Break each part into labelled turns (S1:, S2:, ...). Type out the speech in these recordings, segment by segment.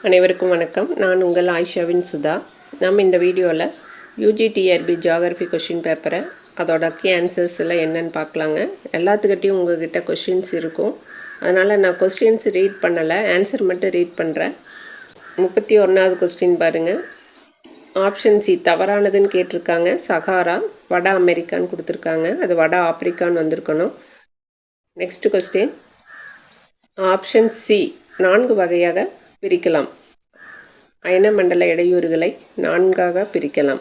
S1: அனைவருக்கும் வணக்கம். நான் உங்கள் ஆயிஷாவின் சுதா. நம்ம இந்த வீடியோவில் யூஜிடிஆர்பி ஜியாகிரஃபி கொஷின் பேப்பரை அதோட கீ ஆன்சர்ஸ் எல்லாம் என்னென்னு பார்க்கலாங்க. எல்லாத்துக்கிட்டையும் உங்கள்கிட்ட கொஷின்ஸ் இருக்கும், அதனால் நான் கொஸ்டின்ஸ் ரீட் பண்ணலை, ஆன்சர் மட்டும் ரீட் பண்ணுறேன். 31வது கொஸ்டின் பாருங்கள். ஆப்ஷன் சி தவறானதுன்னு கேட்டிருக்காங்க. சஹாரா வட அமெரிக்கான்னு கொடுத்துருக்காங்க, அது வட ஆப்பிரிக்கான்னு வந்திருக்கணும். நெக்ஸ்ட் கொஸ்டின், ஆப்ஷன் சி 4 வகையாக பிரிக்கலாம். அயன மண்டல இடையூறுகளை 4ஆக பிரிக்கலாம்.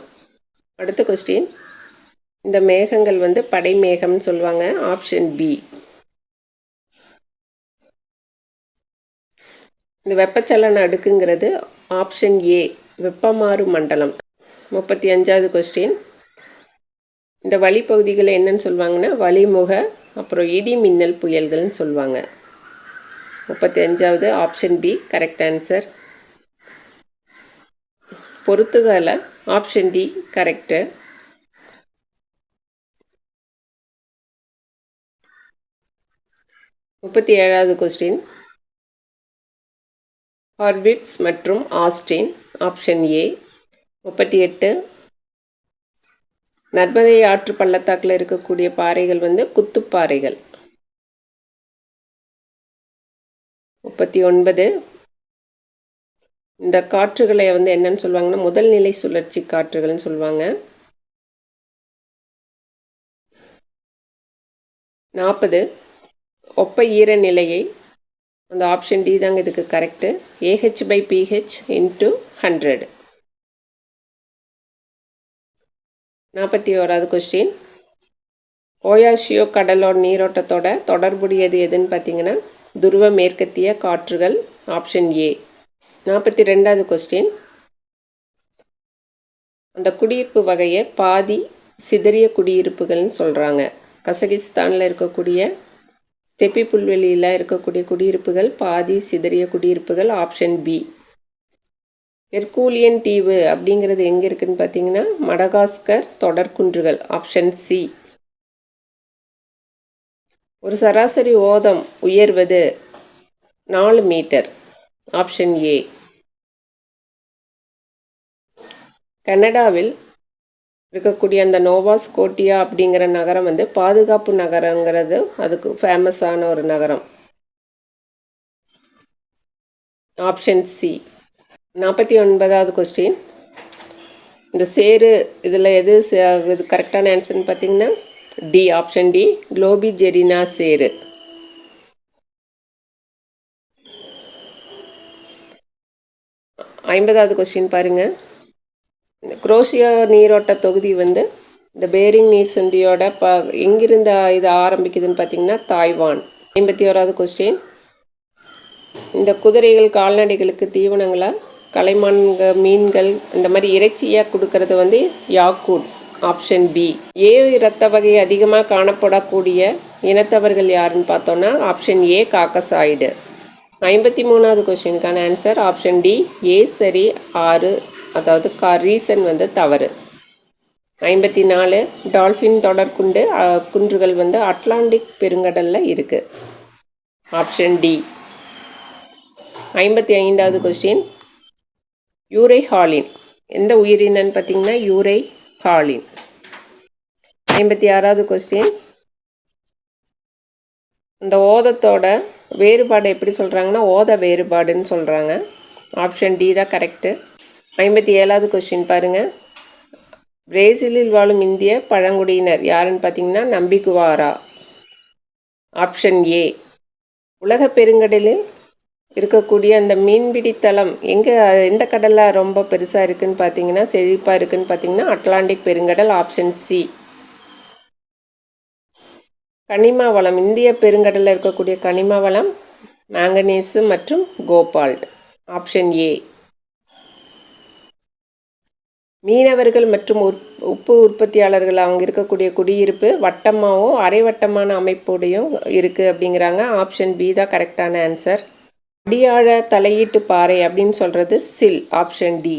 S1: அடுத்த கொஸ்டின், இந்த மேகங்கள் படை மேகம்னு சொல்லுவாங்க. Option B. இந்த வெப்பச்சலன அடுக்குங்கிறது ஆப்ஷன் ஏ வெப்பமாறு மண்டலம். 35வது கொஸ்டின், இந்த வழிப்பகுதிகளை என்னன்னு சொல்லுவாங்கன்னா வழிமுக அப்புறம் இடி மின்னல் புயல்கள்னு சொல்லுவாங்க. 35வது ஆப்ஷன் பி கரெக்ட் ஆன்சர். பொறுத்துகால ஆப்ஷன் டி கரெக்டு. 37வது கொஸ்டின், ஹார்விட்ஸ் மற்றும் ஆஸ்டின். Option A. 38, நர்மதை ஆற்று பள்ளத்தாக்கில் இருக்கக்கூடிய பாறைகள் குத்துப்பாறைகள். 39, இந்த காற்றுகளை என்னன்னு சொல்லுவாங்கன்னா முதல் நிலை சுழற்சி காற்றுகள்னு சொல்லுவாங்க. 40, ஒப்ப ஈர நிலையை, அந்த ஆப்ஷன் டி தாங்க இதுக்கு கரெக்டு. AH/pH × 100. 41வது கொஸ்டின், ஓயாஷியோ கடலோட நீரோட்டத்தோட தொடர்புடையது எதுன்னு பார்த்தீங்கன்னா துருவ மேற்கத்திய காற்றுகள். Option A. 42வது கொஸ்டின், அந்த குடியிருப்பு வகையை பாதி சிதறிய குடியிருப்புகள்னு சொல்கிறாங்க. கசகிஸ்தானில் இருக்கக்கூடிய ஸ்டெப்பி புல்வெளியில் இருக்கக்கூடிய குடியிருப்புகள் பாதி சிதறிய குடியிருப்புகள். Option B. ஹெர்கூலியன் தீவு அப்படிங்கிறது எங்கே இருக்குதுன்னு பார்த்தீங்கன்னா மடகாஸ்கர் தொடர்குன்றுகள். Option C. ஒரு சராசரி ஓதம் உயர்வது 4 மீட்டர். Option A. கனடாவில் இருக்கக்கூடிய அந்த நோவா ஸ்கோட்டியா அப்படிங்கிற நகரம் பாதுகாப்பு நகரங்கிறது அதுக்கு ஃபேமஸான ஒரு நகரம். Option C. 49வது கொஸ்டின், இந்த சேரு இதில் எது இது கரெக்டான ஆன்சர்னு பார்த்தீங்கன்னா டி. ஆப்ஷன் டி குளோபிஜெரினா சேரு. 50வது கொஸ்டின் பாருங்கள். குரோஷியா நீரோட்ட தொகுதி இந்த பேரிங் நீர் சந்தியோட எங்கிருந்து இது ஆரம்பிக்குதுன்னு பார்த்தீங்கன்னா தாய்வான். 51வது கொஸ்டின், இந்த குதிரைகள் கால்நடைகளுக்கு தீவனங்களை கலைமான்க மீன்கள் இந்த மாதிரி இறைச்சியாக கொடுக்கறது யாக்கூட்ஸ். Option B. ஏ இரத்த வகை அதிகமாக காணப்படக்கூடிய இனத்தவர்கள் யாருன்னு பார்த்தோன்னா ஆப்ஷன் ஏ காக்கசாய்டு. 53வது கொஸ்டினுக்கான ஆன்சர் ஆப்ஷன் டி ஏ சரி 6, அதாவது ரீசன் தவறு. 54, டால்ஃபின் தொடர்குண்டு குன்றுகள் அட்லாண்டிக் பெருங்கடலில் இருக்குது. Option D. 55வது கொஸ்டின், யூரை ஹாலின் எந்த உயிரினன்னு பார்த்தீங்கன்னா யூரை ஹாலின். 56வது கொஸ்டின், இந்த ஓதத்தோட வேறுபாடு எப்படி சொல்கிறாங்கன்னா ஓத வேறுபாடுன்னு சொல்கிறாங்க. ஆப்ஷன் டி தான் கரெக்டு. 57வது கொஸ்டின் பாருங்கள். பிரேசிலில் வாழும் இந்திய பழங்குடியினர் யாருன்னு பார்த்தீங்கன்னா நம்பிகுவாரா. Option A. உலக பெருங்கடலில் இருக்கக்கூடிய அந்த மீன்பிடித்தளம் எந்த கடலில் ரொம்ப பெருசாக இருக்குதுன்னு பார்த்தீங்கன்னா செழிப்பாக இருக்குதுன்னு பார்த்தீங்கன்னா அட்லாண்டிக் பெருங்கடல். Option C. கனிம வளம், இந்திய பெருங்கடலில் இருக்கக்கூடிய கனிம வளம் மேங்கனீசு மற்றும் கோபால்ட். Option A. மீனவர்கள் மற்றும் உப்பு உற்பத்தியாளர்கள் அவங்க இருக்கக்கூடிய குடியிருப்பு வட்டமாகவோ அரைவட்டமான அமைப்போடையும் இருக்குது அப்படிங்கிறாங்க. ஆப்ஷன் பி தான் கரெக்டான ஆன்சர். அடியாழ தலையீட்டு பாறை அப்படின்னு சொல்கிறது சில். Option D.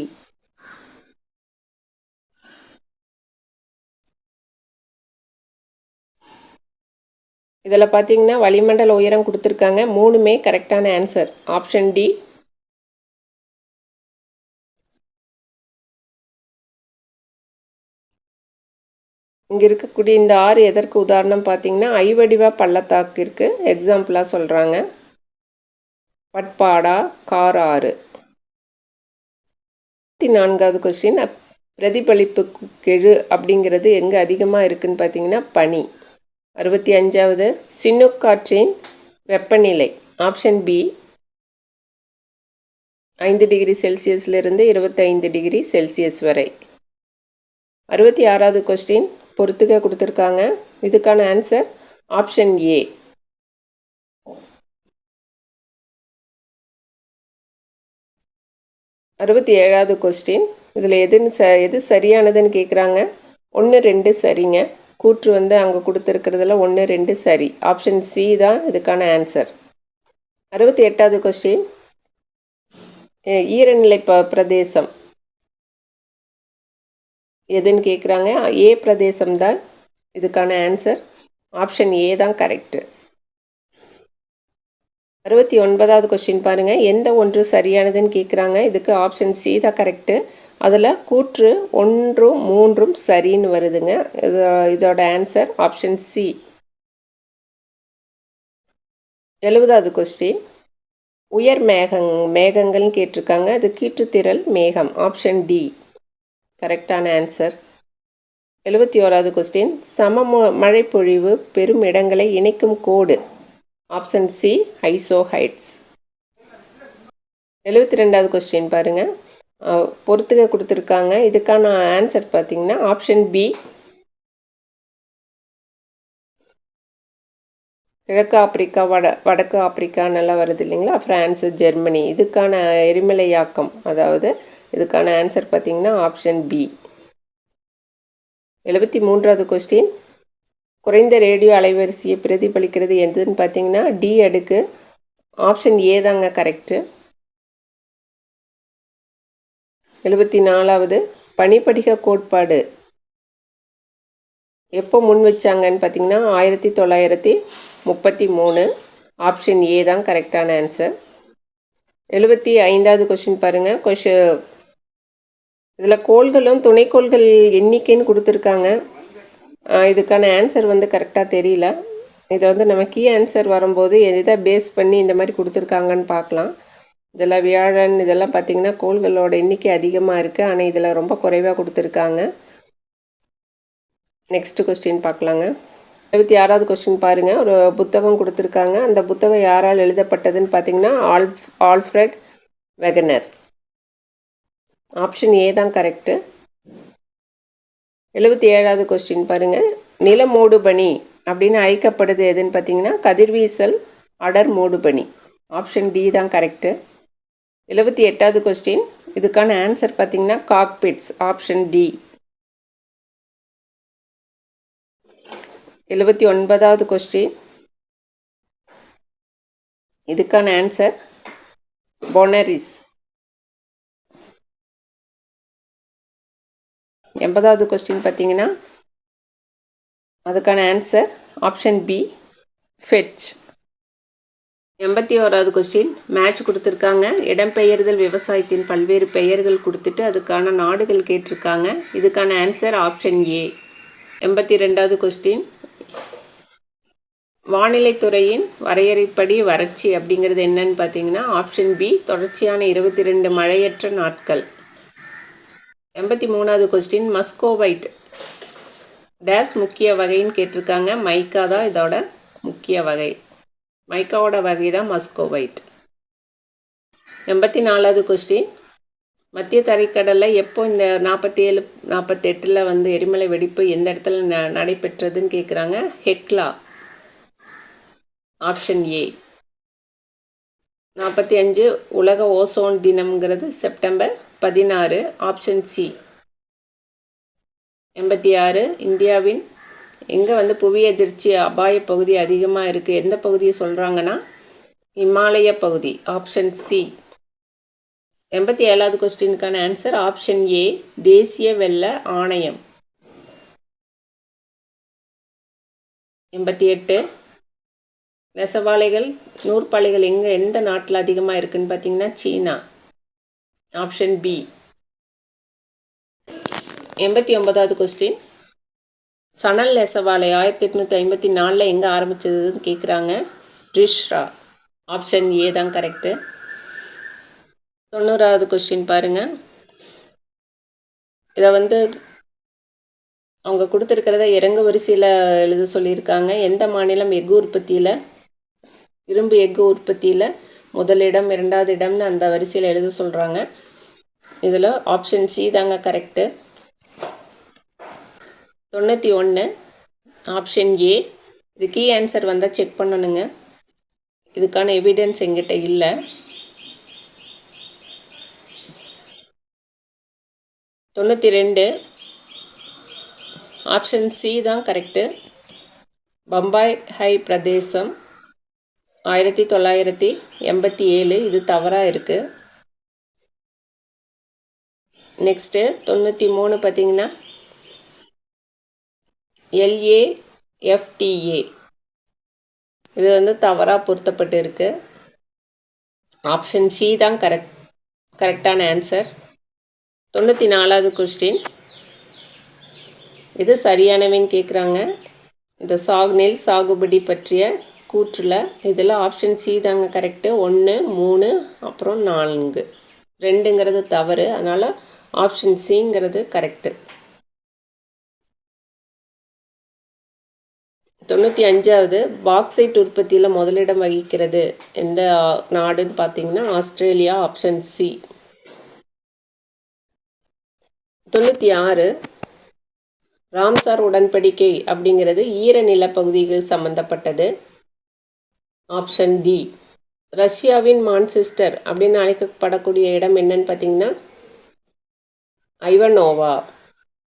S1: இதில் பார்த்தீங்கன்னா வளிமண்டல உயரம் கொடுத்துருக்காங்க, 3மே கரெக்டான ஆன்சர். ஆப்ஷன் டி இங்கே இருக்கக்கூடிய இந்த ஆறு எதற்கு உதாரணம் பார்த்தீங்கன்னா ஐவடிவ பள்ளத்தாக்கிற்கு எக்ஸாம்பிளாக சொல்கிறாங்க. பட்பாடா கார் ஆறு. 64வது கொஸ்டின், பிரதிபலிப்பு கெழு அப்படிங்கிறது எங்கே அதிகமாக இருக்குதுன்னு பார்த்தீங்கன்னா பனி. 65வது, சினூக் காற்றின் வெப்பநிலை ஆப்ஷன் பி 5 டிகிரி செல்சியஸ்லேருந்து 25 டிகிரி செல்சியஸ் வரை. 66வது கொஸ்டின் பொறுத்துக்க கொடுத்துருக்காங்க. இதுக்கான ஆன்சர் ஆப்ஷன் ஏ. 67வது கொஸ்டின், இதில் எது சரியானதுன்னு கேட்குறாங்க. 1 2 சரிங்க. கூற்று வந்து அங்கே கொடுத்துருக்கிறதுல 1 2 சரி. ஆப்ஷன் சி தான் இதுக்கான ஆன்சர். 68வது கொஸ்டின், ஈரநிலை பிரதேசம் எதுன்னு கேட்குறாங்க. ஏ பிரதேசம் தான் இதுக்கான ஆன்சர். ஆப்ஷன் ஏ தான் கரெக்டு. 69வது கொஸ்டின் பாருங்கள், எந்த ஒன்று சரியானதுன்னு கேட்குறாங்க. இதுக்கு ஆப்ஷன் சி தான் கரெக்டு. அதில் கூற்று 1 3 சரின்னு வருதுங்க. இதோட ஆன்சர் ஆப்ஷன் சி. 70வது கொஸ்டின், உயர் மேகங்கள்னு கேட்டிருக்காங்க. அது கீற்றுத்திரள் மேகம். ஆப்ஷன் டி கரெக்டான ஆன்சர். 71வது கொஸ்டின், மழைப்பொழிவு பெரும் இடங்களை இணைக்கும் கோடு. Option C isohyets. 72வது கொஸ்டின் பாருங்கள், பொறுத்துக்க கொடுத்துருக்காங்க. இதுக்கான ஆன்சர் பார்த்திங்கன்னா ஆப்ஷன் பி கிழக்கு ஆப்பிரிக்கா வடக்கு ஆப்பிரிக்கா நல்லா வருது இல்லைங்களா, ஃப்ரான்ஸு ஜெர்மனி. இதுக்கான எரிமலையாக்கம், அதாவது இதுக்கான ஆன்சர் பார்த்திங்கன்னா ஆப்ஷன் பி. 73வது கொஸ்டின், குறைந்த ரேடியோ அலைவரிசையை பிரதிபலிக்கிறது எதுன்னு பார்த்தீங்கன்னா டி அடுக்கு. ஆப்ஷன் ஏ தாங்க கரெக்டு. 74வது, பனிப்படிக கோட்பாடு எப்போ முன் வச்சாங்கன்னு பார்த்தீங்கன்னா 1933. ஆப்ஷன் ஏ தான் கரெக்டான ஆன்சர். 75வது கொஸ்டின் பாருங்கள். இதில் கோள்களும் துணைக்கோள்கள் எண்ணிக்கைன்னு கொடுத்துருக்காங்க. இதுக்கான ஆன்சர் வந்து கரெக்டாக தெரியல. இதை வந்து நம்ம கீ ஆன்சர் வரும்போது எதை பேஸ் பண்ணி இந்த மாதிரி கொடுத்துருக்காங்கன்னு பார்க்கலாம். இதெல்லாம் வியாழன் இதெல்லாம் பார்த்திங்கன்னா கோள்களோட எண்ணிக்கை அதிகமாக இருக்குது, ஆனால் இதில் ரொம்ப குறைவாக கொடுத்துருக்காங்க. நெக்ஸ்ட்டு கொஸ்டின் பார்க்கலாங்க. 76வது கொஸ்டின் பாருங்கள். ஒரு புத்தகம் கொடுத்துருக்காங்க. அந்த புத்தகம் யாரால் எழுதப்பட்டதுன்னு பார்த்தீங்கன்னா ஆல்ஃப்ரெட் வெகனர். ஆப்ஷன் ஏ தான் கரெக்டு. 77வது கொஸ்டின் பாருங்கள், நிலமூடுபனி அப்படின்னு அழைக்கப்படுது எதுன்னு பார்த்தீங்கன்னா கதிர்வீசல் அடர் மூடுபனி. ஆப்ஷன் டி தான் கரெக்டு. 78வது கொஸ்டின், இதுக்கான ஆன்சர் பார்த்தீங்கன்னா காக்பிட்ஸ். Option D. 79வது கொஸ்டின், இதுக்கான ஆன்சர் பொனரிஸ். 80வது கொஸ்டின் பார்த்தீங்கன்னா அதுக்கான ஆன்சர் ஆப்ஷன் பி ஃபெட்ச். 81வது கொஸ்டின், மேட்ச் கொடுத்துருக்காங்க. இடம்பெயர்தல் விவசாயத்தின் பல்வேறு பெயர்கள் கொடுத்துட்டு அதுக்கான நாடுகள் கேட்டிருக்காங்க. இதுக்கான ஆன்சர் ஆப்ஷன் ஏ. 82வது கொஸ்டின், வானிலைத்துறையின் வரையறைப்படி வறட்சி அப்படிங்கிறது என்னன்னு பார்த்தீங்கன்னா ஆப்ஷன் பி தொடர்ச்சியான 22 மழையற்ற நாட்கள். 83வது கொஸ்டின், மஸ்கோவைட் டேஸ் முக்கிய வகைன்னு கேட்டிருக்காங்க. மைக்கா தான் இதோட முக்கிய வகை. மைக்காவோட வகை தான் மஸ்கோவைட். 84வது கொஸ்டின், மத்திய தரைக்கடலில் எப்போ இந்த 47 48 வந்து எரிமலை வெடிப்பு எந்த இடத்துல நடைபெற்றதுன்னு கேட்குறாங்க. ஹெக்லா. Option A. 45 உலக ஓசோன் தினம்ங்கிறது செப்டம்பர் 16. Option C. 86 இந்தியாவின் எங்கே வந்து புவி அதிர்ச்சி அபாய பகுதி அதிகமாக இருக்குது, எந்த பகுதியை சொல்கிறாங்கன்னா இமாலய பகுதி. Option C. 87வது கொஸ்டினுக்கான ஆன்சர் ஆப்ஷன் ஏ தேசிய வெள்ள ஆணையம். 88 நெசவாலைகள் நூற்பாலைகள் எந்த நாட்டில் அதிகமாக இருக்குதுன்னு பார்த்தீங்கன்னா சீனா. Option B. 89வது கொஸ்டின், சணல் நெசவாலை 1854 எங்கே ஆரம்பித்ததுன்னு கேட்குறாங்க. ரிஷ்ரா. ஆப்ஷன் ஏ தான் கரெக்டு. 90வது கொஸ்டின் பாருங்கள். இதை அவங்க கொடுத்துருக்கிறத இறங்கு வரிசையில் எழுத சொல்லியிருக்காங்க. எந்த மாநிலம் இரும்பு எஃகு உற்பத்தியில் முதலிடம், இரண்டாவது இடம்னு அந்த வரிசையில் எழுத சொல்கிறாங்க. இதில் ஆப்ஷன் சி தாங்க கரெக்டு. 91 option A. இது கீ ஆன்சர் வந்தால் செக் பண்ணணுங்க. இதுக்கான எவிடன்ஸ் எங்கிட்ட இல்லை. 92 ஆப்ஷன் சி தான் கரெக்டு. பம்பாய் ஹை பிரதேசம் 1987. இது தவறாக இருக்குது. நெக்ஸ்ட்டு 93 பார்த்திங்கன்னா LAFTA. இது தவறாக பொருத்தப்பட்டு இருக்குது. ஆப்ஷன் சி தான் கரெக்டான ஆன்சர். 94வது கொஸ்டின். இது சரியானவின்னு கேட்குறாங்க. இந்த நெல் சாகுபடி பற்றிய கூற்றில் இதில் ஆப்ஷன் சி தாங்க கரெக்டு. 1, 3 அப்புறம் 4. 2ங்கிறது தவறு. அதனால் ஆப்ஷன் சிங்கிறது கரெக்டு. 95வது பாக்சைட் உற்பத்தியில் முதலிடம் வகிக்கிறது எந்த நாடுன்னு பார்த்தீங்கன்னா ஆஸ்திரேலியா. Option C. 96 ராம்சார் உடன்படிக்கை அப்படிங்கிறது ஈரநில பகுதிகள் சம்மந்தப்பட்டது. Option D. ரஷ்யாவின் மான்செஸ்டர் அப்படின்னு அழைக்கப்படக்கூடிய இடம் என்னன்னு பார்த்தீங்கன்னா ஐவனோவா.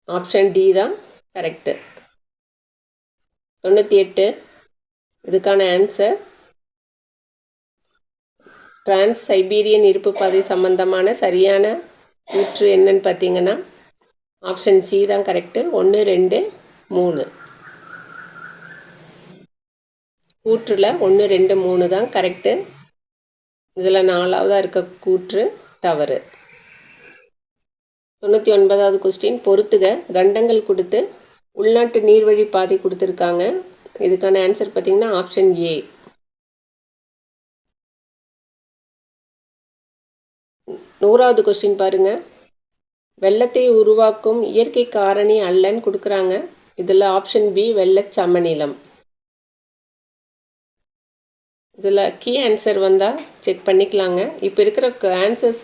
S1: ஆப்ஷன் டி தான் கரெக்டு. 98 இதுக்கான ஆன்சர் டிரான்ஸ் சைபீரியன் இருப்பு பாதை சம்பந்தமான சரியான கூற்று என்னன்னு பார்த்தீங்கன்னா ஆப்ஷன் சி தான் கரெக்டு. 1, 2, 3 கூற்றில் 1, 2, 3 தான் கரெக்டு. இதில் 4வதாக இருக்க கூற்று தவறு. 99வது கொஸ்டின். பொறுத்துக. கண்டங்கள் கொடுத்து உள்நாட்டு நீர்வழி பாதை கொடுத்துருக்காங்க. இதுக்கான ஆன்சர் பார்த்தீங்கன்னா ஆப்ஷன் ஏ. 100வது கொஸ்டின் பாருங்கள். வெள்ளத்தை உருவாக்கும் இயற்கை காரணி அல்லன்னு கொடுக்குறாங்க. இதில் ஆப்ஷன் பி வெள்ளச் சமநிலம். இதில் கீ ஆன்சர் வந்தால் செக் பண்ணிக்கலாங்க. இப்போ இருக்கிற ஆன்சர்ஸ்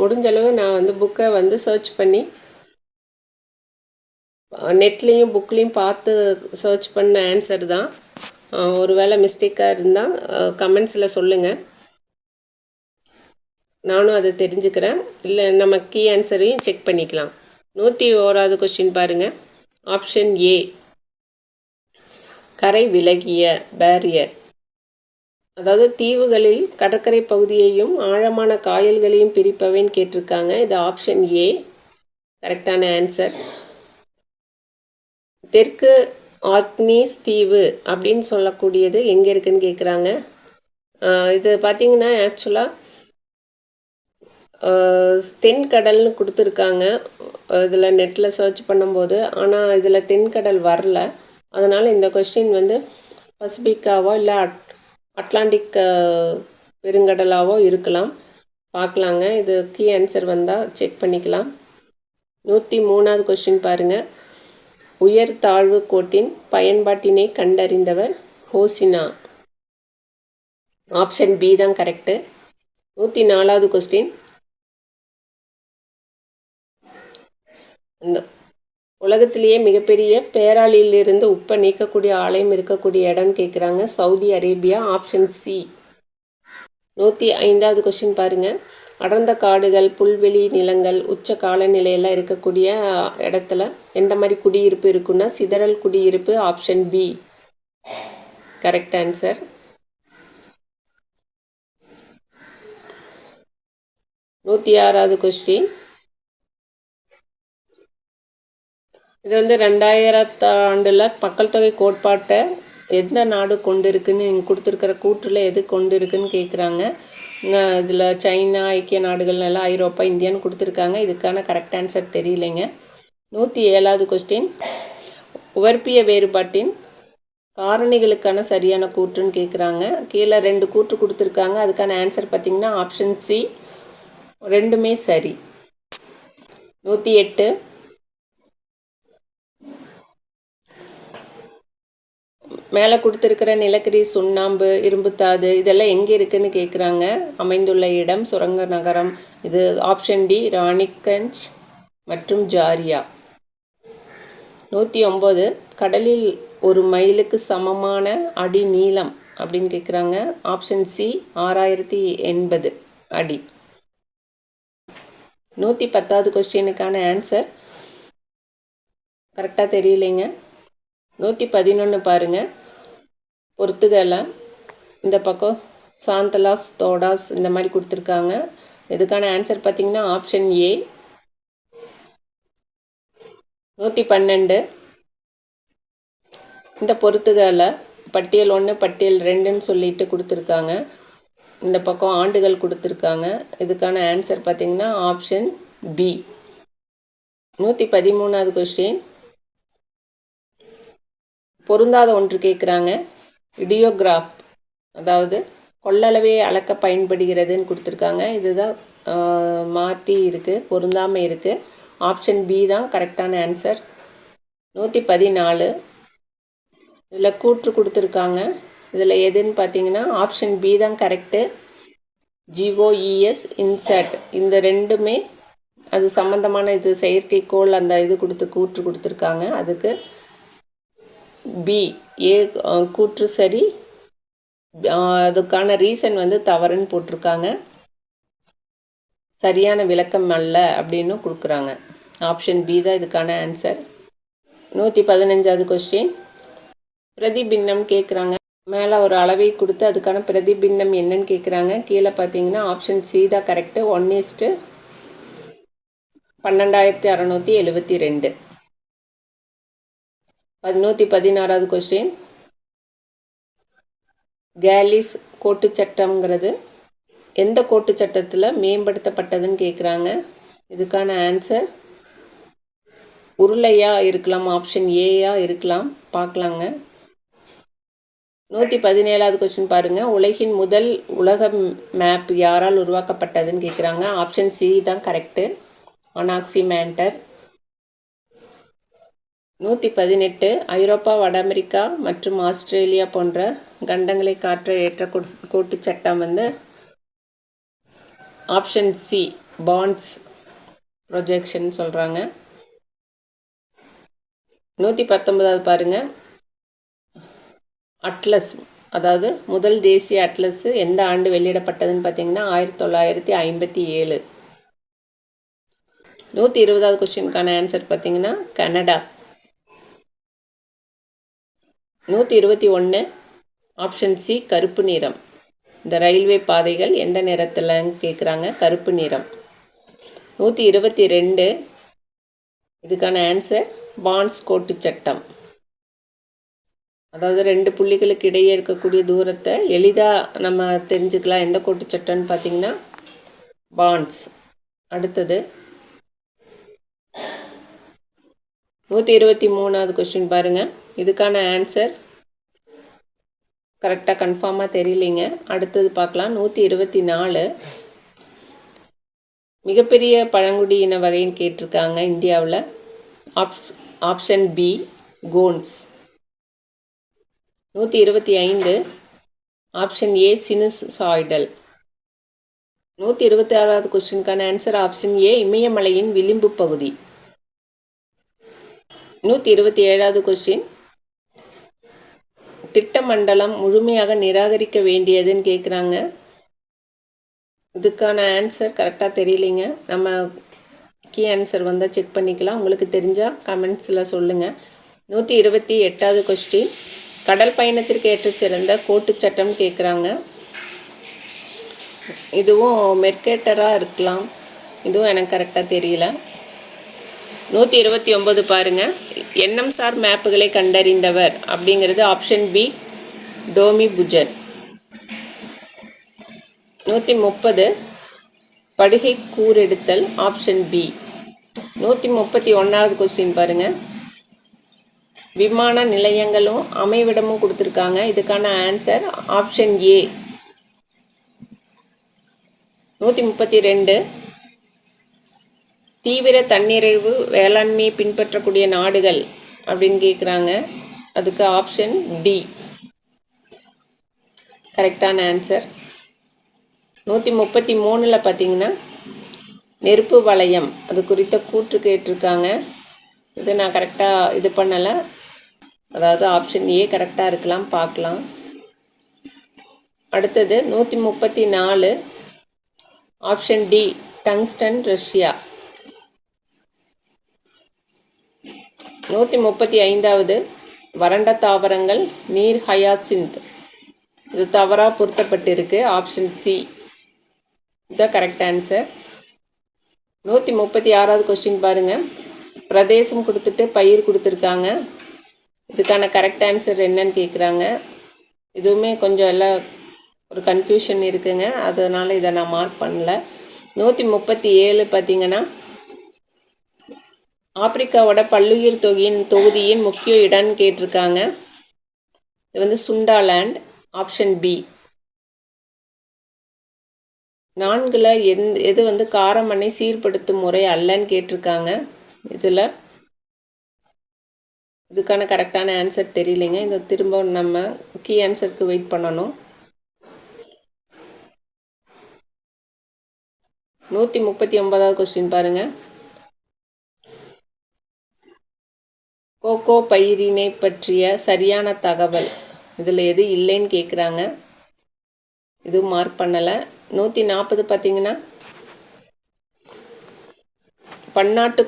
S1: முடிஞ்சளவு நான் புக்கை சர்ச் பண்ணி நெட்லேயும் புக்லேயும் பார்த்து சர்ச் பண்ண ஆன்சர் தான். ஒரு வேளை மிஸ்டேக்காக இருந்தால் கமெண்ட்ஸில் சொல்லுங்கள், நானும் அதை தெரிஞ்சுக்கிறேன். இல்லை நம்ம கீ ஆன்சரையும் செக் பண்ணிக்கலாம். 101வது கொஸ்டின் பாருங்கள். ஆப்ஷன் ஏ கரை விலகிய பேரியர். அதாவது தீவுகளில் கடற்கரை பகுதியையும் ஆழமான காயல்களையும் பிரிப்பவைன்னு கேட்டிருக்காங்க. இது ஆப்ஷன் ஏ கரெக்டான ஆன்சர். தெற்கு ஆர்க்னீஸ் தீவு அப்படின்னு சொல்லக்கூடியது எங்கே இருக்குதுன்னு கேட்குறாங்க. இது பார்த்திங்கன்னா ஆக்சுவலாக தென்கடல்னு கொடுத்துருக்காங்க இதில் நெட்டில் சர்ச் பண்ணும்போது. ஆனால் இதில் தென்கடல் வரல. அதனால் இந்த கொஸ்டின் பசிபிக்காவோ இல்லை அட்லாண்டிக் பெருங்கடலாவோ இருக்கலாம். பார்க்கலாங்க. இது கீ ஆன்சர் வந்தால் செக் பண்ணிக்கலாம். 103வது கொஸ்டின் பாருங்கள். உயர் தாழ்வு கோட்டின் பயன்பாட்டினை கண்டறிந்தவர் ஹோசினா. ஆப்ஷன் பி தான் கரெக்டு. 104வது கொஸ்டின். இந்த உலகத்திலேயே மிகப்பெரிய பேராளியிலிருந்து உப்பை நீக்கக்கூடிய ஆலயம் இருக்கக்கூடிய இடம்னு கேட்குறாங்க. Saudi Arabia. Option C. 105வது கொஸ்டின் பாருங்கள். அடர்ந்த காடுகள், புல்வெளி நிலங்கள், உச்ச காலநிலையெல்லாம் இருக்கக்கூடிய இடத்துல எந்த மாதிரி குடியிருப்பு இருக்குன்னா சிதறல் குடியிருப்பு. Option B correct answer. 106வது கொஸ்டின். இது 2000 ஆண்டில் மக்கள் தொகை கோட்பாட்டை எந்த நாடு கொண்டு இருக்குன்னு கொடுத்துருக்கிற கூற்றில் எது கொண்டு இருக்குன்னு கேட்குறாங்க. இதில் சைனா, ஐக்கிய நாடுகள், எல்லாம் ஐரோப்பா, இந்தியான்னு கொடுத்துருக்காங்க. இதுக்கான கரெக்ட் ஆன்சர் தெரியலைங்க. 107வது கொஸ்டின். உவர்ப்பிய வேறுபாட்டின் காரணிகளுக்கான சரியான கூற்றுன்னு கேட்குறாங்க. கீழே 2 கூற்று கொடுத்துருக்காங்க. அதுக்கான ஆன்சர் பார்த்திங்கன்னா ஆப்ஷன் சி, ரெண்டுமே சரி. 108 மேலே கொடுத்துருக்கிற நிலக்கரி, சுண்ணாம்பு, இரும்புத்தாது இதெல்லாம் எங்கே இருக்குதுன்னு கேட்குறாங்க. அமைந்துள்ள இடம் சுரங்க நகரம். இது ஆப்ஷன் டி, ராணிகஞ்ச் மற்றும் ஜாரியா. 109 கடலில் 1 மைலுக்கு சமமான அடி நீளம் அப்படின்னு கேட்குறாங்க. ஆப்ஷன் சி 6080 அடி. 110வது கொஸ்டினுக்கான ஆன்சர் கரெக்டாக தெரியலைங்க. 111 பாருங்கள். பொறுத்துகல இந்த பக்கம் சாந்தலாஸ், தோடாஸ் இந்த மாதிரி கொடுத்துருக்காங்க. இதுக்கான ஆன்சர் பார்த்திங்கன்னா ஆப்ஷன் ஏ. 112 இந்த பொறுத்துகல பட்டியல் 1 பட்டியல் 2ன்னு சொல்லிட்டு கொடுத்துருக்காங்க. இந்த பக்கம் ஆண்டுகள் கொடுத்துருக்காங்க. இதுக்கான ஆன்சர் பார்த்திங்கன்னா ஆப்ஷன் பி. 113வது கொஸ்டின் பொருந்தாத ஒன்று கேட்குறாங்க. இடியோகிராஃப் அதாவது கொள்ளளவை அளக்க பயன்படுகிறதுன்னு கொடுத்துருக்காங்க. இதுதான் மாற்றி இருக்குது, பொருந்தாமல் இருக்குது. ஆப்ஷன் பி தான் கரெக்டான ஆன்சர். 114 இதில் கூற்று கொடுத்துருக்காங்க. இதில் எதுன்னு பார்த்தீங்கன்னா ஆப்ஷன் பி தான் கரெக்டு. GOES இன்சர்ட் இந்த ரெண்டுமே அது சம்மந்தமான இது செயற்கைக்கோள் அந்த இது கூற்று கொடுத்துருக்காங்க. அதுக்கு பி ஏ கூற்று சரி, அதுக்கான ரீசன் தவறுன்னு போட்டிருக்காங்க. சரியான விளக்கம் அல்ல அப்படின்னு கொடுக்குறாங்க. ஆப்ஷன் பி தான் இதுக்கான ஆன்சர். 115வது கொஸ்டின் பிரதிபின்னம் கேட்குறாங்க. மேலே ஒரு அளவை கொடுத்து அதுக்கான பிரதிபின்னம் என்னன்னு கேட்குறாங்க. கீழே பார்த்தீங்கன்னா ஆப்ஷன் சி தான் கரெக்டு. 1:12672. 116வது கொஸ்டின் கேலிஸ் கோட்டு சட்டம்ங்கிறது எந்த கோட்டு சட்டத்தில் மேம்படுத்தப்பட்டதுன்னு கேட்குறாங்க. இதுக்கான ஆன்சர் உருளையாக இருக்கலாம், ஆப்ஷன் ஏயா இருக்கலாம், பார்க்கலாங்க. 117வது கொஸ்டின் பாருங்கள். உலகின் முதல் உலக மேப் யாரால் உருவாக்கப்பட்டதுன்னு கேட்குறாங்க. ஆப்ஷன் சி தான் கரெக்டு, அனாக்சிமேண்டர். 118 ஐரோப்பா, வட அமெரிக்கா மற்றும் ஆஸ்திரேலியா போன்ற கண்டங்களை காற்ற ஏற்ற கோட்டு சட்டம் ஆப்ஷன் சி பாண்ட்ஸ் ப்ரொஜெக்ஷன் சொல்கிறாங்க. 119வது பாருங்கள். அட்லஸ் அதாவது முதல் தேசிய அட்லஸ் எந்த ஆண்டு வெளியிடப்பட்டதுன்னு பார்த்தீங்கன்னா 1957. 120வது கொஸ்டினுக்கான ஆன்சர் பார்த்தீங்கன்னா கனடா. 121 ஆப்ஷன் சி கருப்பு நிறம். இந்த ரயில்வே பாதைகள் எந்த நிறத்தில்னு கேட்குறாங்க. கருப்பு நிறம். 122 இதுக்கான ஆன்சர் பாண்ட்ஸ் கோட்டு சட்டம். அதாவது 2 புள்ளிகளுக்கு இடையே இருக்கக்கூடிய தூரத்தை எளிதாக நம்ம தெரிஞ்சுக்கலாம். எந்த கோட்டு சட்டம்னு பார்த்தீங்கன்னா பாண்ட்ஸ். அடுத்தது 123வது கொஸ்டின் பாருங்கள். இதுக்கான ஆன்சர் கரெக்டாக கன்ஃபார்மாக தெரியலைங்க. அடுத்தது பார்க்கலாம். 124 மிகப்பெரிய பழங்குடியின வகைன்னு கேட்டிருக்காங்க இந்தியாவில். Option B Konds. 125 option A sinusoidal. 126வது கொஸ்டினுக்கான ஆன்சர் ஆப்ஷன் ஏ இமயமலையின் விளிம்பு பகுதி. 127வது கொஸ்டின் திட்டமண்டலம் முழுமையாக நிராகரிக்க வேண்டியதுன்னு கேட்குறாங்க. இதுக்கான ஆன்சர் கரெக்டாக தெரியலைங்க. நம்ம கீ ஆன்சர் வந்தால் செக் பண்ணிக்கலாம். உங்களுக்கு தெரிஞ்சால் கமெண்ட்ஸில் சொல்லுங்கள். 128வது கொஸ்டின் கடல் பயணத்திற்கு ஏற்றச் சிறந்த கோட்டு சட்டம் கேட்குறாங்க. இதுவும் மெர்கேட்டராக இருக்கலாம். இதுவும் எனக்கு கரெக்டாக தெரியல. 129 பாருங்கள். எண்ணம் சார் மேப்புகளை கண்டறிந்தவர் அப்படிங்கிறது ஆப்ஷன் பி டோமி புஜன். 130 படுகை கூரெடுத்தல் ஆப்ஷன் பி. 131வது கொஸ்டின் பாருங்கள். விமான நிலையங்களும் அமைவிடமும் கொடுத்துருக்காங்க. இதுக்கான ஆன்சர் ஆப்ஷன் ஏ. 132 தீவிர தன்னிறைவு வேளாண்மையை பின்பற்றக்கூடிய நாடுகள் அப்படின்னு கேட்குறாங்க. அதுக்கு ஆப்ஷன் டி கரெக்டான ஆன்சர். 133 பார்த்தீங்கன்னா நெருப்பு வளையம் அது குறித்த கூற்று கேட்டிருக்காங்க. இது நான் கரெக்டாக இது பண்ணலை, அதாவது ஆப்ஷன் ஏ கரெக்டாக இருக்கலாம், பார்க்கலாம். அடுத்தது 134 ஆப்ஷன் டி டங்ஸ்டன் ரஷ்யா. 135 வறண்ட தாவரங்கள் நீர் ஹயாசிந்த். இது தவறாக பொருத்தப்பட்டிருக்கு, ஆப்ஷன் சி இதுதான் கரெக்ட் ஆன்சர். 136வது கொஸ்டின் பாருங்கள். பிரதேசம் கொடுத்துட்டு பயிர் கொடுத்துருக்காங்க. இதுக்கான கரெக்ட் ஆன்சர் என்னன்னு கேட்குறாங்க. இதுவுமே கொஞ்சம் எல்லாம் ஒரு கன்ஃபியூஷன் இருக்குங்க, அதனால் இதை நான் மார்க் பண்ணல. 137 பார்த்திங்கன்னா ஆப்பிரிக்காவோட பல்லுயிர் தொகுதியின் முக்கிய இடம்னு கேட்டிருக்காங்க. இது வந்து சுண்டாலேண்ட், ஆப்ஷன் பி. 4 எது வந்து காரமண்ணை சீர்படுத்தும் முறை அல்லன்னு கேட்டிருக்காங்க. இதுக்கான கரெக்டான ஆன்சர் தெரியலைங்க. இதை திரும்ப நம்ம கீ ஆன்சருக்கு வெயிட் பண்ணணும். 139வது கொஸ்டின் பாருங்கள். கோகோ பயிரினை பற்றிய சரியான தகவல் இதில் எது இல்லைன்னு கேட்குறாங்க. இதுவும் மார்க் பண்ணலை. 140 பார்த்திங்கன்னா பன்னாட்டு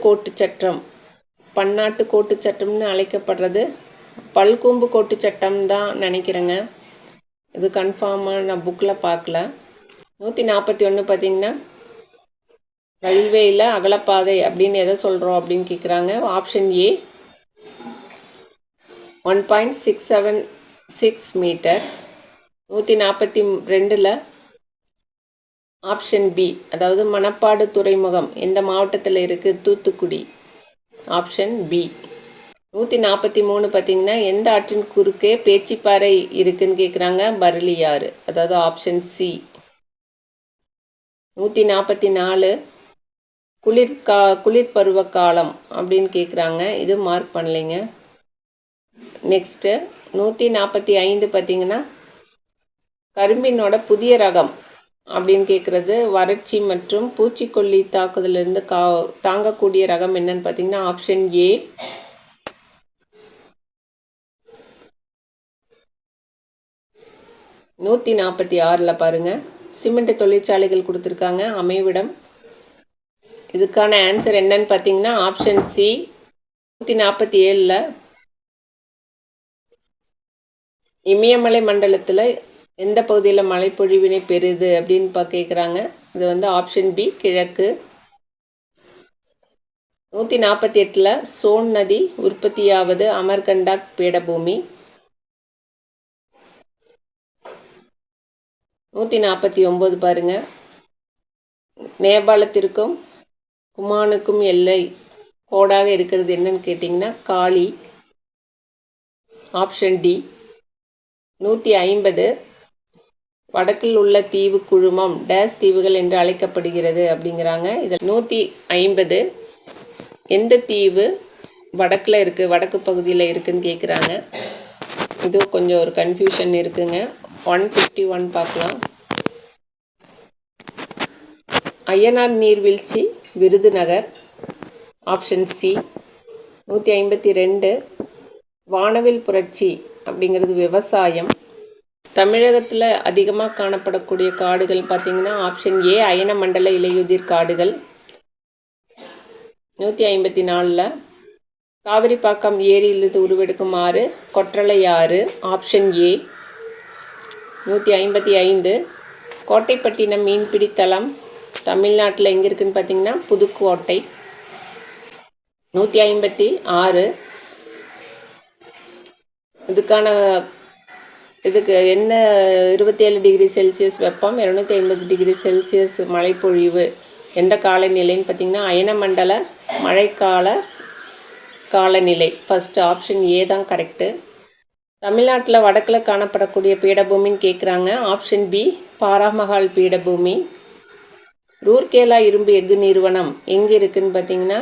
S1: கோட்டு சட்டம்னு அழைக்கப்படுறது பல்கூம்பு கோட்டு சட்டம் தான் நினைக்கிறேங்க. இது கன்ஃபார்மாக நான் புக்கில் பார்க்கல. 141 பார்த்திங்கன்னா ரயில்வேயில் அகலப்பாதை அப்படின்னு எதை சொல்கிறோம் அப்படின்னு கேட்குறாங்க. Option A 1.676 metre. 142 option B, அதாவது மணப்பாடு துறைமுகம் எந்த மாவட்டத்தில் இருக்குது? Thoothukudi, option B. 143 பார்த்திங்கன்னா எந்த ஆற்றின் குறுக்கே பேச்சிப்பாறை இருக்குன்னு கேட்குறாங்க. பரளியாறு, அதாவது ஆப்ஷன் சி. 144 குளிர் பருவ காலம் அப்படின்னு கேட்குறாங்க. இது மார்க் பண்ணலைங்க. நெக்ஸ்ட்டு 145 பார்த்திங்கன்னா கரும்பினோட புதிய ரகம் அப்படின்னு கேட்குறது வறட்சி மற்றும் பூச்சிக்கொல்லி தாக்குதலிருந்து தாங்கக்கூடிய ரகம் என்னன்னு பார்த்தீங்கன்னா ஆப்ஷன் ஏ. 146 பாருங்கள். சிமெண்ட் தொழிற்சாலைகள் கொடுத்துருக்காங்க, அமைவிடம். இதுக்கான ஆன்சர் என்னன்னு பார்த்தீங்கன்னா ஆப்ஷன் சி. 147 இமயமலை மண்டலத்தில் எந்த பகுதியில் மழைப்பொழிவினை பெறுது அப்படின்னு கேட்குறாங்க. இது வந்து ஆப்ஷன் பி, கிழக்கு. 148 சோன் நதி உற்பத்தியாவது அமர்கண்டாக் பீடபூமி. 149 பாருங்க. நேபாளத்திற்கும் குமானுக்கும் எல்லை கோடாக இருக்கிறது என்னன்னு கேட்டிங்கன்னா காளி, ஆப்ஷன் டி. 150 வடக்கில் உள்ள தீவு குழுமம் டேஸ் தீவுகள் என்று அழைக்கப்படுகிறது அப்படிங்கிறாங்க. இதில் 150 எந்த தீவு வடக்கில் இருக்குது, வடக்கு பகுதியில் இருக்குதுன்னு கேட்குறாங்க. இது கொஞ்சம் ஒரு கன்ஃபியூஷன் இருக்குங்க. 151 பார்க்கலாம். அய்யனார் நீர்வீழ்ச்சி விருதுநகர், ஆப்ஷன் சி. 152 வானவில் புரட்சி அப்படிங்கிறது விவசாயம். தமிழகத்தில் அதிகமாக காணப்படக்கூடிய காடுகள் பார்த்திங்கன்னா ஆப்ஷன் ஏ அயன மண்டல இலையுதிர் காடுகள். 154 காவிரிப்பாக்கம் ஏரியிலிருந்து உருவெடுக்கும் ஆறு கொற்றலை ஆறு, ஆப்ஷன் ஏ. 155 கோட்டைப்பட்டினம் மீன்பிடி தளம் தமிழ்நாட்டில் எங்கே இருக்குதுன்னு பார்த்திங்கன்னா புதுக்கோட்டை. 156 இதுக்கு என்ன 27 டிகிரி செல்சியஸ் வெப்பம், 250 டிகிரி செல்சியஸ் மழைப்பொழிவு எந்த காலநிலைன்னு பார்த்திங்கன்னா அயன மண்டல மழைக்கால காலநிலை. ஃபஸ்ட்டு ஆப்ஷன் ஏ தான் கரெக்டு. தமிழ்நாட்டில் வடக்கில் காணப்படக்கூடிய பீடபூமின்னு கேட்குறாங்க. ஆப்ஷன் பி பாராமஹால் பீடபூமி. ரூர்கேலா இரும்பு எஃகு நிறுவனம் எங்கே இருக்குதுன்னு பார்த்தீங்கன்னா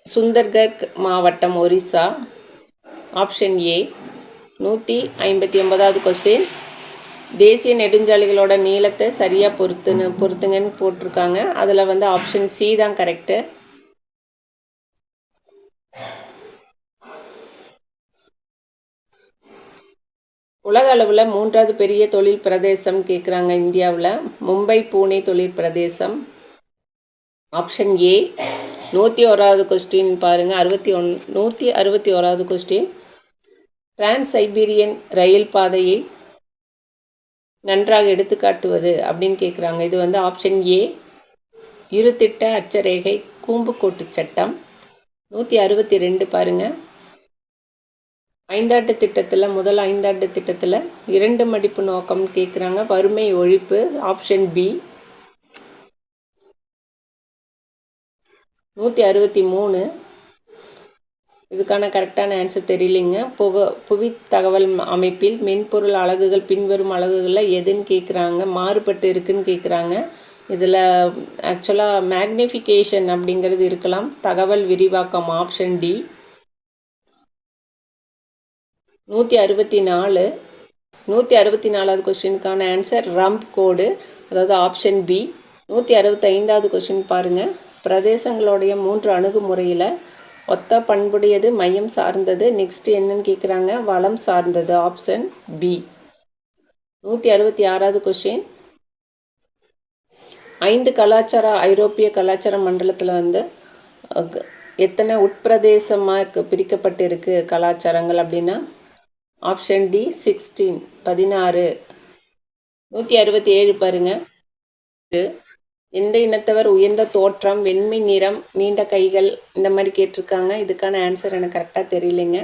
S1: சுந்தர்கர் மாவட்டம், ஒரிசா. Option A. 159வது கொஸ்டின். தேசிய நெடுஞ்சாலைகளோட நீளத்தை சரியாக பொறுத்துங்கன்னு போட்டிருக்காங்க. அதில் வந்து ஆப்ஷன் சி தான் கரெக்டு. உலக அளவில் 3வது பெரிய தொழில் பிரதேசம் கேட்குறாங்க இந்தியாவில். மும்பை பூனே தொழில் பிரதேசம். Option A. 101வது கொஸ்டின் பாருங்கள். 161வது கொஸ்டின். டிரான்ஸ் சைபீரியன் ரயில் பாதையை நன்றாக எடுத்துக்காட்டுவது அப்படின்னு கேட்குறாங்க. இது வந்து ஆப்ஷன் ஏ. இருதிட்ட அட்சரேகை கூம்புக்கோட்டு சட்டம். 162 பாருங்கள். ஐந்தாண்டு திட்டத்தில் முதல் ஐந்தாண்டு திட்டத்தில் 2 மடிப்பு நோக்கம்னு கேட்குறாங்க. வறுமை ஒழிப்பு. Option B. 163. இதுக்கான கரெக்டான ஆன்சர் தெரியலைங்க. புவி தகவல் அமைப்பில் மென்பொருள் அலகுகள் பின்வரும் அலகுகளில் எதுன்னு கேட்குறாங்க. மாறுபட்டு இருக்குன்னு கேட்குறாங்க. இதில் ஆக்சுவலாக மேக்னிஃபிகேஷன் அப்படிங்கிறது இருக்கலாம். தகவல் விரிவாக்கம். Option D. 164. 164வது கொஸ்டினுக்கான ஆன்சர் ரம்ப் கோடு, அதாவது ஆப்ஷன் பி. 165வது கொஸ்டின் பாருங்கள். பிரதேசங்களுடைய 3 அணுகுமுறையில் ஒத்த பண்புடையது, மையம் சார்ந்தது, நெக்ஸ்ட் என்னன்னு கேட்குறாங்க, வளம் சார்ந்தது. Option B. 166வது கொஸ்டின். 5 கலாச்சார ஐரோப்பிய கலாச்சார மண்டலத்தில் வந்து எத்தனை உட்பிரதேசமாக பிரிக்கப்பட்டு இருக்குது கலாச்சாரங்கள் அப்படின்னா ஆப்ஷன் டி 16, 16. 167 பாருங்க. எந்த இனத்தவர் உயர்ந்த தோற்றம், வெண்மை நிறம், நீண்ட கைகள், இந்த மாதிரி கேட்டிருக்காங்க. இதுக்கான ஆன்சர் எனக்கு கரெக்டாக தெரியலைங்க.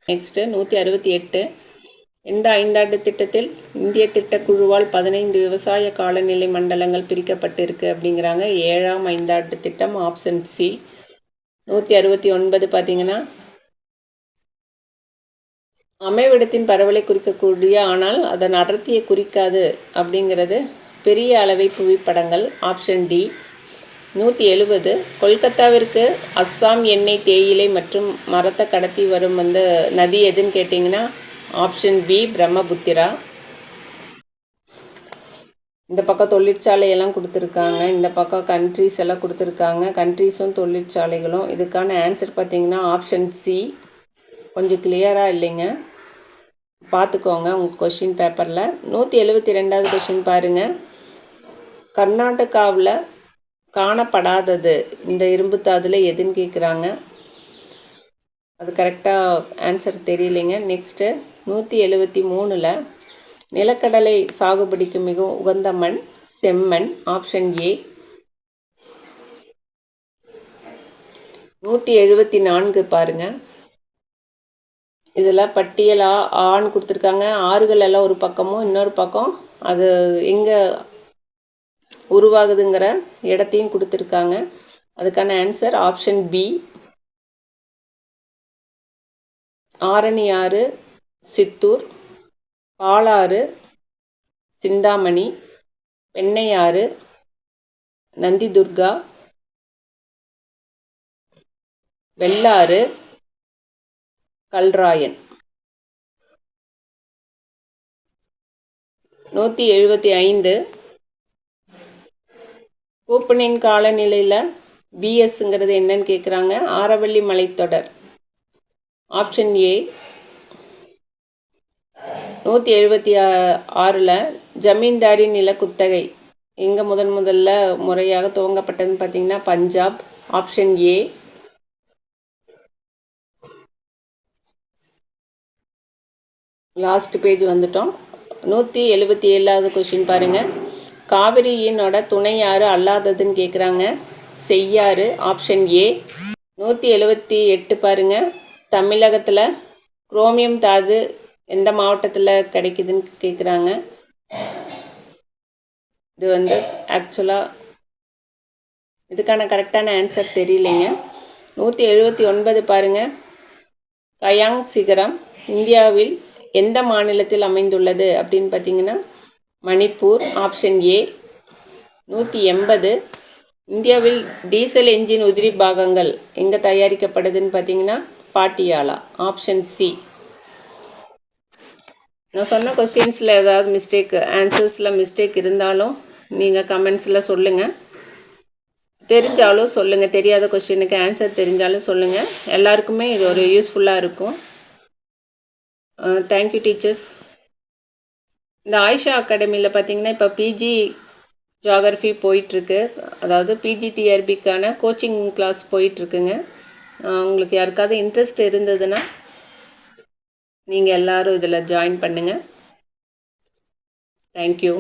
S1: நெக்ஸ்ட்டு 168. எந்த ஐந்தாண்டு திட்டத்தில் இந்திய திட்டக்குழுவால் 15 விவசாய காலநிலை மண்டலங்கள் பிரிக்கப்பட்டிருக்கு அப்படிங்கிறாங்க. 7ஆம் ஐந்தாண்டு திட்டம். Option C. 169 பார்த்தீங்கன்னா அமைவிடத்தின் பரவலை குறிக்கக்கூடிய ஆனால் அதன் அடர்த்தியை குறிக்காது அப்படிங்கிறது பெரிய அளவை புவிப்படங்கள். Option D. 170. கொல்கத்தாவிற்கு அஸ்ஸாம் எண்ணெய், தேயிலை மற்றும் மரத்தை கடத்தி வரும் வந்து நதி எதுன்னு கேட்டிங்கன்னா ஆப்ஷன் பி பிரம்மபுத்திரா. இந்த பக்கம் தொழிற்சாலையெல்லாம் கொடுத்துருக்காங்க, இந்த பக்கம் கண்ட்ரீஸ் எல்லாம் கொடுத்துருக்காங்க. கண்ட்ரீஸும் தொழிற்சாலைகளும். இதுக்கான ஆன்சர் பார்த்திங்கன்னா ஆப்ஷன் சி. கொஞ்சம் கிளியராக இல்லைங்க, பார்த்துக்கோங்க உங்கள் கொஷின் பேப்பரில். 172வது கொஷின் பாருங்கள். கர்நாடகாவில் காணப்படாதது இந்த இரும்புத்தாதில் எதுன்னு கேட்குறாங்க. அது கரெக்டாக ஆன்சர் தெரியலைங்க. நெக்ஸ்ட்டு 173. நிலக்கடலை சாகுபடிக்கு மிகவும் உகந்த மண் செம்மண். Option A. 174 பாருங்கள். இதில் பட்டியலா ஆன்னு கொடுத்துருக்காங்க. ஆறுகள் எல்லாம் ஒரு பக்கமும் இன்னொரு பக்கம் அது எங்கே உருவாகுதுங்கிற இடத்தையும் கொடுத்துருக்காங்க. அதுக்கான ஆன்சர் ஆப்ஷன் பி. ஆரணி ஆறு, சித்தூர், பாலாறு, சிந்தாமணி, பெண்ணையாறு, நந்திதுர்கா, வெள்ளாறு, கல்ராயன். 175. கூப்பனின் காலநிலையில் பிஎஸ்ங்கிறது என்னன்னு கேட்குறாங்க. ஆரவள்ளி மலைத்தொடர். Option A. 176. ஜமீன்தாரி நில குத்தகை எங்கே முதல்ல முறையாக துவங்கப்பட்டதுன்னு பார்த்தீங்கன்னா Punjab. Option A. Last page வந்துட்டோம். 177வது கொஷின் பாருங்கள். காவிரியினோட துணையாறு அல்லாததுன்னு கேட்குறாங்க. செய்யாறு. Option A. 178 பாருங்கள். தமிழகத்தில் குரோமியம் தாது எந்த மாவட்டத்தில் கிடைக்குதுன்னு கேட்குறாங்க. இது வந்து ஆக்சுவலாக இதுக்கான கரெக்டான ஆன்சர் தெரியலைங்க. 179 பாருங்கள். கயாங் சிகரம் இந்தியாவில் எந்த மாநிலத்தில் அமைந்துள்ளது அப்படின்னு பார்த்தீங்கன்னா மணிப்பூர். Option A. 180 இந்தியாவில் டீசல் என்ஜின் உதிரி பாகங்கள் எங்கே தயாரிக்கப்படுதுன்னு பார்த்தீங்கன்னா பாட்டியாலா. Option C. நான் சொன்ன கொஸ்டின்ஸில் ஏதாவது மிஸ்டேக், ஆன்சர்ஸில் மிஸ்டேக் இருந்தாலும் நீங்கள் கமெண்ட்ஸில் சொல்லுங்கள். தெரிஞ்சாலும் சொல்லுங்கள். தெரியாத கொஸ்டினுக்கு ஆன்சர் தெரிஞ்சாலும் சொல்லுங்கள். எல்லாருக்குமே இது ஒரு யூஸ்ஃபுல்லாக இருக்கும். Thank you teachers. இந்த ஆயிஷா அகாடமியில் பார்த்தீங்கன்னா இப்போ பிஜி ஜியாகிரஃபி போயிட்டுருக்கு. அதாவது பிஜிடிஆர்பிக்கான கோச்சிங் கிளாஸ் போயிட்டுருக்குங்க. உங்களுக்கு யாருக்காவது இன்ட்ரெஸ்ட் இருந்ததுன்னா நீங்கள் எல்லோரும் இதில் ஜாயின் பண்ணுங்கள். தேங்க்யூ.